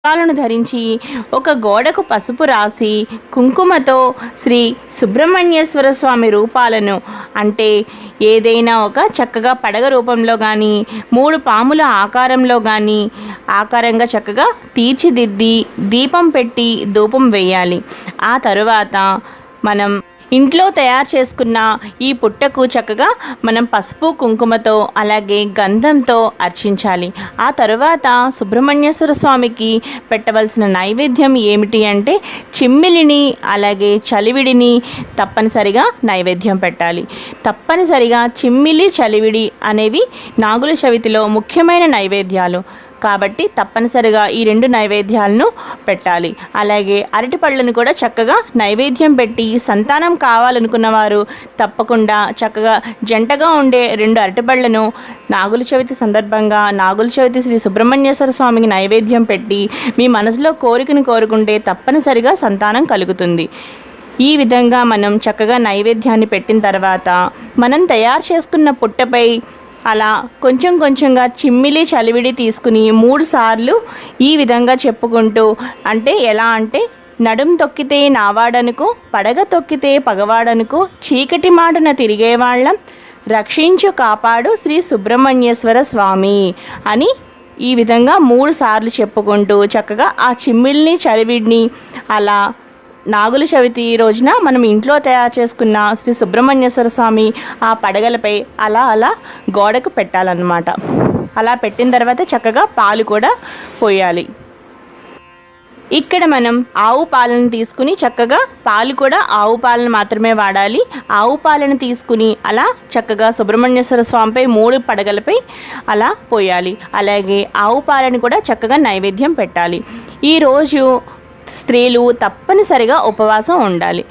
పాలను ధరించి ఒక గోడకు పసుపు రాసి కుంకుమతో శ్రీ సుబ్రహ్మణ్యేశ్వర స్వామి రూపాలను అంటే ఏదైనా ఒక చక్కగా పడగ రూపంలో కానీ 3 పాముల ఆకారంలో కానీ ఆకారంగా చక్కగా తీర్చిదిద్ది దీపం పెట్టి ధూపం వేయాలి. ఆ తరువాత మనం ఇంట్లో తయారు చేసుకున్న ఈ పుట్టకు చక్కగా మనం పసుపు కుంకుమతో అలాగే గంధంతో అర్చించాలి. ఆ తరువాత సుబ్రహ్మణ్యేశ్వర స్వామికి పెట్టవలసిన నైవేద్యం ఏమిటి అంటే చిమ్మిలిని అలాగే చలివిడిని తప్పనిసరిగా నైవేద్యం పెట్టాలి. తప్పనిసరిగా చిమ్మిలి చలివిడి అనేవి నాగుల చవితిలో ముఖ్యమైన నైవేద్యాలు కాబట్టి తప్పనిసరిగా ఈ 2 నైవేద్యాలను పెట్టాలి. అలాగే అరటిపళ్ళను కూడా చక్కగా నైవేద్యం పెట్టి సంతానం కావాలనుకున్న వారు తప్పకుండా చక్కగా జంటగా ఉండే 2 అరటిపళ్ళను నాగుల చవితి సందర్భంగా నాగుల చవితి శ్రీ సుబ్రహ్మణ్యేశ్వర స్వామికి నైవేద్యం పెట్టి మీ మనసులో కోరికను కోరుకుంటే తప్పనిసరిగా సంతానం కలుగుతుంది. ఈ విధంగా మనం చక్కగా నైవేద్యాన్ని పెట్టిన తర్వాత మనం తయారు చేసుకున్న పుట్టపై అలా కొంచెం కొంచెంగా చిమ్మిలి చలివిడి తీసుకుని 3 సార్లు ఈ విధంగా చెప్పుకుంటూ అంటే ఎలా అంటే నడుం తొక్కితే నావాడనుకో పడగ తొక్కితే పగవాడనుకో చీకటి మాటన తిరిగేవాళ్ళం రక్షించు కాపాడు శ్రీ సుబ్రహ్మణ్యేశ్వర స్వామి అని ఈ విధంగా 3 సార్లు చెప్పుకుంటూ చక్కగా ఆ చిమ్మిల్ని చలివిడిని అలా నాగుల చవితి రోజున మనం ఇంట్లో తయారు చేసుకున్న శ్రీ సుబ్రహ్మణ్యేశ్వర స్వామి ఆ పడగలపై అలా గోడకు పెట్టాలన్నమాట. అలా పెట్టిన తర్వాత చక్కగా పాలు కూడా పోయాలి. ఇక్కడ మనం ఆవు పాలను తీసుకుని చక్కగా పాలు కూడా ఆవు పాలను మాత్రమే వాడాలి. ఆవు పాలను తీసుకుని అలా చక్కగా సుబ్రహ్మణ్యేశ్వర స్వామిపై 3 పడగలపై అలా పోయాలి. అలాగే ఆవు పాలను కూడా చక్కగా నైవేద్యం పెట్టాలి. ఈరోజు స్త్రీలు తప్పనిసరిగా ఉపవాసం ఉండాలి.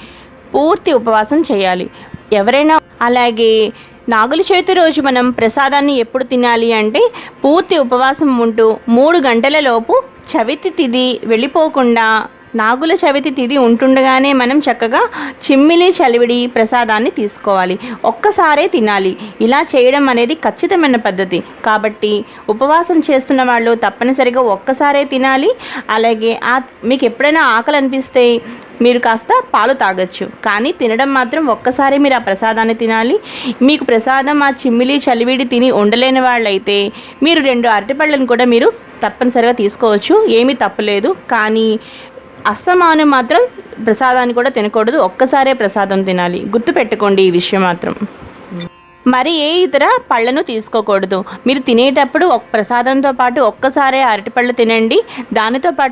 పూర్తి ఉపవాసం చేయాలి. ఎవరైనా అలాగే నాగుల చవితి రోజు మనం ప్రసాదాన్ని ఎప్పుడు తినాలి అంటే పూర్తి ఉపవాసం ఉంటూ 3 గంటల లోపు చవితి తిథి వెళ్ళిపోకుండా నాగుల చవితి తిథి ఉంటుండగానే మనం చక్కగా చిమ్మిలి చలివిడి ప్రసాదాన్ని తీసుకోవాలి. ఒక్కసారే తినాలి. ఇలా చేయడం అనేది ఖచ్చితమైన పద్ధతి కాబట్టి ఉపవాసం చేస్తున్న వాళ్ళు తప్పనిసరిగా ఒక్కసారే తినాలి. అలాగే మీకు ఎప్పుడైనా ఆకలి అనిపిస్తే మీరు కాస్త పాలు తాగొచ్చు, కానీ తినడం మాత్రం ఒక్కసారి మీరు ఆ ప్రసాదాన్ని తినాలి. మీకు ప్రసాదం ఆ చిమ్మిలి చలివిడి తిని ఉండలేని వాళ్ళైతే మీరు 2 అరటిపళ్ళను కూడా మీరు తప్పనిసరిగా తీసుకోవచ్చు, ఏమీ తప్పులేదు. కానీ అస్తమానం మాత్రం ప్రసాదాన్ని కూడా తినకూడదు, ఒక్కసారే ప్రసాదం తినాలి. గుర్తుపెట్టుకోండి ఈ విషయం మాత్రం. మరి ఏ ఇతర పళ్ళను తీసుకోకూడదు. మీరు తినేటప్పుడు ప్రసాదంతో పాటు ఒక్కసారే అరటిపళ్ళు తినండి. దానితో పాటు